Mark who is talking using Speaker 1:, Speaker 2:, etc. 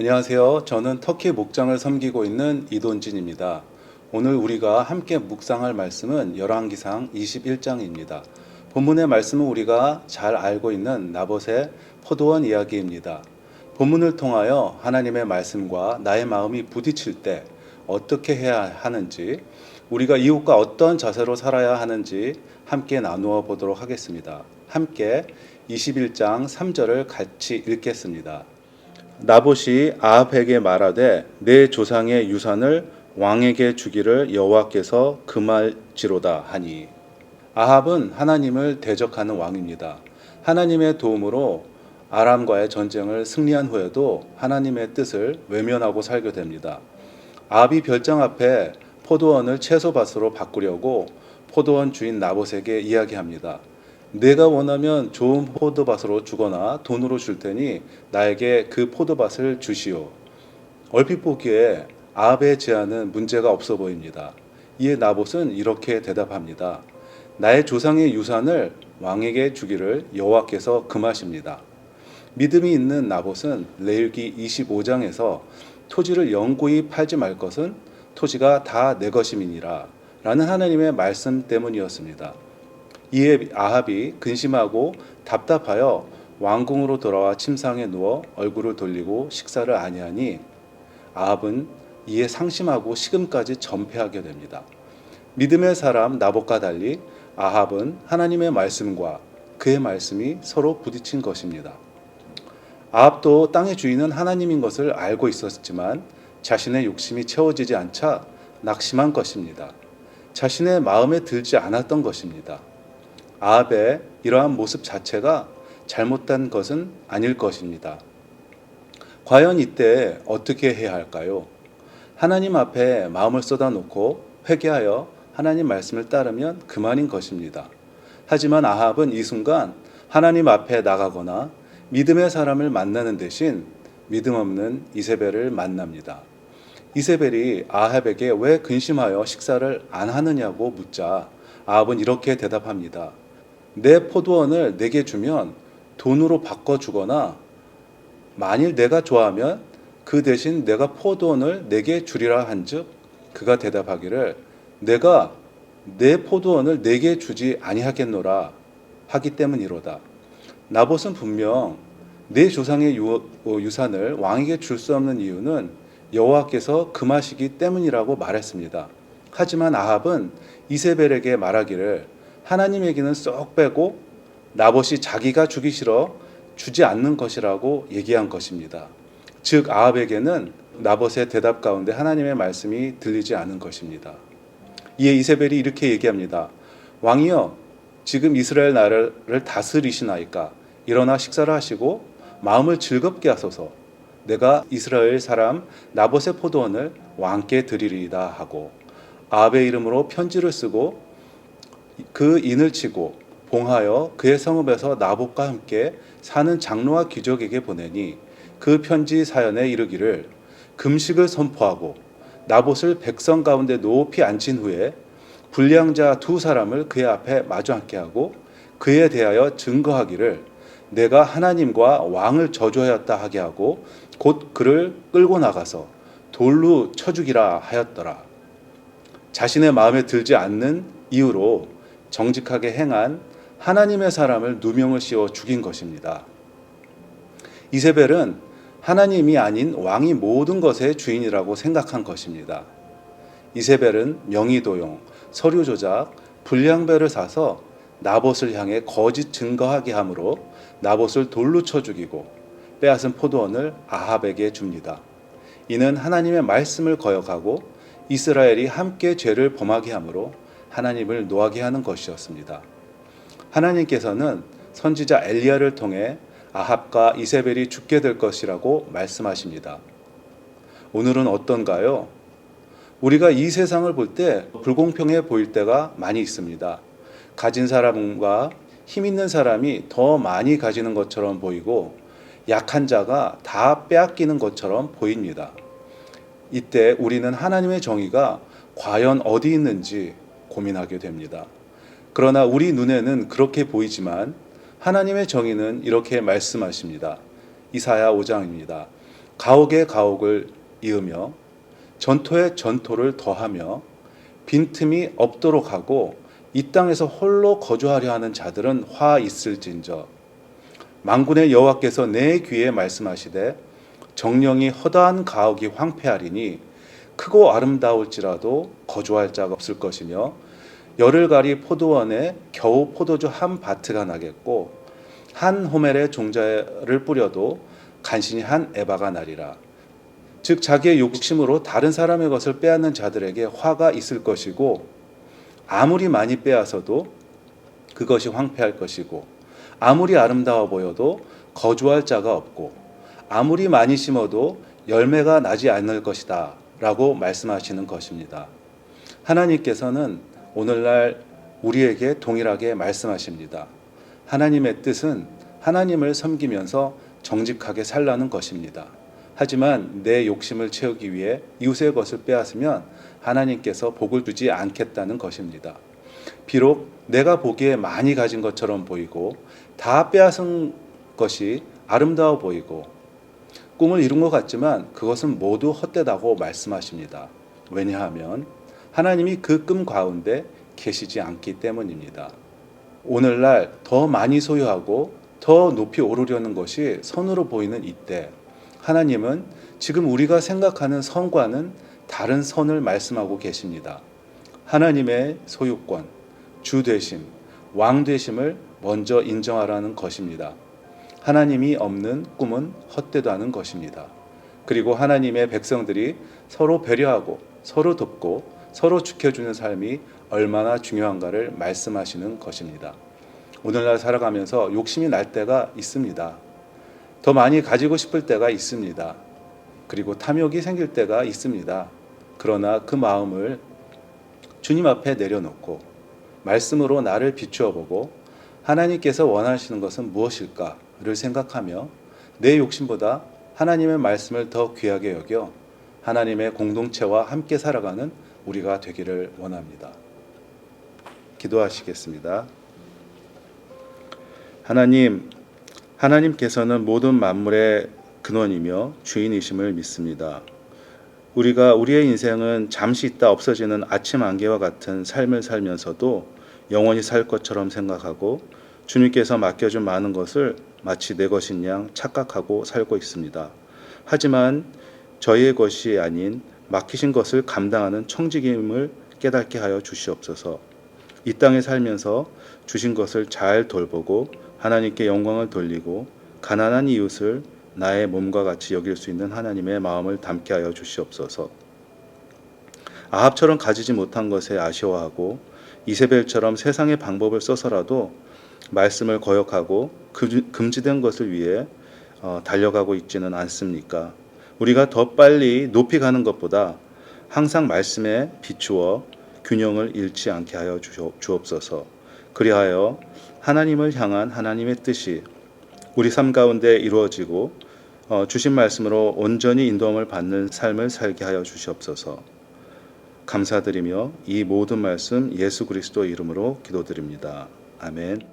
Speaker 1: 안녕하세요. 저는 터키 목장을 섬기고 있는 이돈진입니다. 오늘 우리가 함께 묵상할 말씀은 열왕기상 21장입니다. 본문의 말씀은 우리가 잘 알고 있는 나봇의 포도원 이야기입니다. 본문을 통하여 하나님의 말씀과 나의 마음이 부딪힐 때 어떻게 해야 하는지, 우리가 이웃과 어떤 자세로 살아야 하는지 함께 나누어 보도록 하겠습니다. 함께 21장 3절을 같이 읽겠습니다. 나봇이 아합에게 말하되 내 조상의 유산을 왕에게 주기를 여호와께서 금할지로다 하니. 아합은 하나님을 대적하는 왕입니다. 하나님의 도움으로 아람과의 전쟁을 승리한 후에도 하나님의 뜻을 외면하고 살게 됩니다. 아합이 별장 앞에 포도원을 채소밭으로 바꾸려고 포도원 주인 나봇에게 이야기합니다. 내가 원하면 좋은 포도밭으로 주거나 돈으로 줄 테니 나에게 그 포도밭을 주시오. 얼핏 보기에 아합의 제안은 문제가 없어 보입니다. 이에 나봇은 이렇게 대답합니다. 나의 조상의 유산을 왕에게 주기를 여호와께서 금하십니다. 믿음이 있는 나봇은 레위기 25장에서 토지를 영구히 팔지 말 것은 토지가 다 내 것임이니라 라는 하나님의 말씀 때문이었습니다. 이에 아합이 근심하고 답답하여 왕궁으로 돌아와 침상에 누워 얼굴을 돌리고 식사를 아니하니 아합은 이에 상심하고 식음까지 전폐하게 됩니다. 믿음의 사람 나봇과 달리 아합은 하나님의 말씀과 그의 말씀이 서로 부딪힌 것입니다. 아합도 땅의 주인은 하나님인 것을 알고 있었지만 자신의 욕심이 채워지지 않자 낙심한 것입니다. 자신의 마음에 들지 않았던 것입니다. 아합의 이러한 모습 자체가 잘못된 것은 아닐 것입니다. 과연 이때 어떻게 해야 할까요? 하나님 앞에 마음을 쏟아놓고 회개하여 하나님 말씀을 따르면 그만인 것입니다. 하지만 아합은 이 순간 하나님 앞에 나가거나 믿음의 사람을 만나는 대신 믿음 없는 이세벨을 만납니다. 이세벨이 아합에게 왜 근심하여 식사를 안 하느냐고 묻자 아합은 이렇게 대답합니다. 내 포도원을 내게 주면 돈으로 바꿔주거나 만일 내가 좋아하면 그 대신 내가 포도원을 내게 주리라 한즉 그가 대답하기를 내가 내 포도원을 내게 주지 아니하겠노라 하기 때문이로다. 나봇은 분명 내 조상의 유산을 왕에게 줄 수 없는 이유는 여호와께서 금하시기 때문이라고 말했습니다. 하지만 아합은 이세벨에게 말하기를 하나님에게는 쏙 빼고 나봇이 자기가 주기 싫어 주지 않는 것이라고 얘기한 것입니다. 즉 아합에게는 나봇의 대답 가운데 하나님의 말씀이 들리지 않은 것입니다. 이에 이세벨이 이렇게 얘기합니다. 왕이여 지금 이스라엘 나라를 다스리시나이까 일어나 식사를 하시고 마음을 즐겁게 하소서. 내가 이스라엘 사람 나봇의 포도원을 왕께 드리리이다 하고 아합의 이름으로 편지를 쓰고 그 인을 치고 봉하여 그의 성읍에서 나봇과 함께 사는 장로와 귀족에게 보내니 그 편지 사연에 이르기를 금식을 선포하고 나봇을 백성 가운데 높이 앉힌 후에 불량자 두 사람을 그의 앞에 마주 앉게 하고 그에 대하여 증거하기를 내가 하나님과 왕을 저주하였다 하게 하고 곧 그를 끌고 나가서 돌로 쳐 죽이라 하였더라. 자신의 마음에 들지 않는 이유로 정직하게 행한 하나님의 사람을 누명을 씌워 죽인 것입니다. 이세벨은 하나님이 아닌 왕이 모든 것의 주인이라고 생각한 것입니다. 이세벨은 명의도용, 서류 조작, 불량배를 사서 나봇을 향해 거짓 증거하게 함으로 나봇을 돌로 쳐 죽이고 빼앗은 포도원을 아합에게 줍니다. 이는 하나님의 말씀을 거역하고 이스라엘이 함께 죄를 범하게 함으로 하나님을 노하게 하는 것이었습니다. 하나님께서는 선지자 엘리야를 통해 아합과 이세벨이 죽게 될 것이라고 말씀하십니다. 오늘은 어떤가요? 우리가 이 세상을 볼 때 불공평해 보일 때가 많이 있습니다. 가진 사람과 힘 있는 사람이 더 많이 가지는 것처럼 보이고 약한 자가 다 빼앗기는 것처럼 보입니다. 이때 우리는 하나님의 정의가 과연 어디 있는지 고민하게 됩니다. 그러나 우리 눈에는 그렇게 보이지만 하나님의 정의는 이렇게 말씀하십니다. 이사야 5장입니다. 가옥에 가옥을 이으며 전토에 전토를 더하며 빈틈이 없도록 하고 이 땅에서 홀로 거주하려 하는 자들은 화 있을진저. 만군의 여호와께서 내 귀에 말씀하시되 정령이 허다한 가옥이 황폐하리니 크고 아름다울지라도 거주할 자가 없을 것이며 열을 가리 포도원에 겨우 포도주 한 바트가 나겠고 한 호멜의 종자를 뿌려도 간신히 한 에바가 나리라. 즉 자기의 욕심으로 다른 사람의 것을 빼앗는 자들에게 화가 있을 것이고 아무리 많이 빼앗아도 그것이 황폐할 것이고 아무리 아름다워 보여도 거주할 자가 없고 아무리 많이 심어도 열매가 나지 않을 것이다 라고 말씀하시는 것입니다. 하나님께서는 오늘날 우리에게 동일하게 말씀하십니다. 하나님의 뜻은 하나님을 섬기면서 정직하게 살라는 것입니다. 하지만 내 욕심을 채우기 위해 이웃의 것을 빼앗으면 하나님께서 복을 주지 않겠다는 것입니다. 비록 내가 보기에 많이 가진 것처럼 보이고 다 빼앗은 것이 아름다워 보이고 꿈을 이룬 것 같지만 그것은 모두 헛되다고 말씀하십니다. 왜냐하면 하나님이 그 꿈 가운데 계시지 않기 때문입니다. 오늘날 더 많이 소유하고 더 높이 오르려는 것이 선으로 보이는 이때 하나님은 지금 우리가 생각하는 선과는 다른 선을 말씀하고 계십니다. 하나님의 소유권, 주 되심, 왕 되심을 먼저 인정하라는 것입니다. 하나님이 없는 꿈은 헛되다는 것입니다. 그리고 하나님의 백성들이 서로 배려하고 서로 돕고 서로 지켜주는 삶이 얼마나 중요한가를 말씀하시는 것입니다. 오늘날 살아가면서 욕심이 날 때가 있습니다. 더 많이 가지고 싶을 때가 있습니다. 그리고 탐욕이 생길 때가 있습니다. 그러나 그 마음을 주님 앞에 내려놓고 말씀으로 나를 비추어 보고 하나님께서 원하시는 것은 무엇일까를 생각하며 내 욕심보다 하나님의 말씀을 더 귀하게 여겨 하나님의 공동체와 함께 살아가는 우리가 되기를 원합니다. 기도하시겠습니다. 하나님께서는 모든 만물의 근원이며 주인이심을 믿습니다. 우리의 인생은 잠시 있다 없어지는 아침 안개와 같은 삶을 살면서도 영원히 살 것처럼 생각하고 주님께서 맡겨준 많은 것을 마치 내 것인 양 착각하고 살고 있습니다. 하지만 저희의 것이 아닌 맡기신 것을 감당하는 청지기임을 깨닫게 하여 주시옵소서. 이 땅에 살면서 주신 것을 잘 돌보고 하나님께 영광을 돌리고 가난한 이웃을 나의 몸과 같이 여길 수 있는 하나님의 마음을 담게 하여 주시옵소서. 아합처럼 가지지 못한 것에 아쉬워하고 이세벨처럼 세상의 방법을 써서라도 말씀을 거역하고 금지된 것을 위해 달려가고 있지는 않습니까? 우리가 더 빨리 높이 가는 것보다 항상 말씀에 비추어 균형을 잃지 않게 하여 주옵소서. 그리하여 하나님을 향한 하나님의 뜻이 우리 삶 가운데 이루어지고 주신 말씀으로 온전히 인도함을 받는 삶을 살게 하여 주시옵소서. 감사드리며 이 모든 말씀 예수 그리스도 이름으로 기도드립니다. 아멘.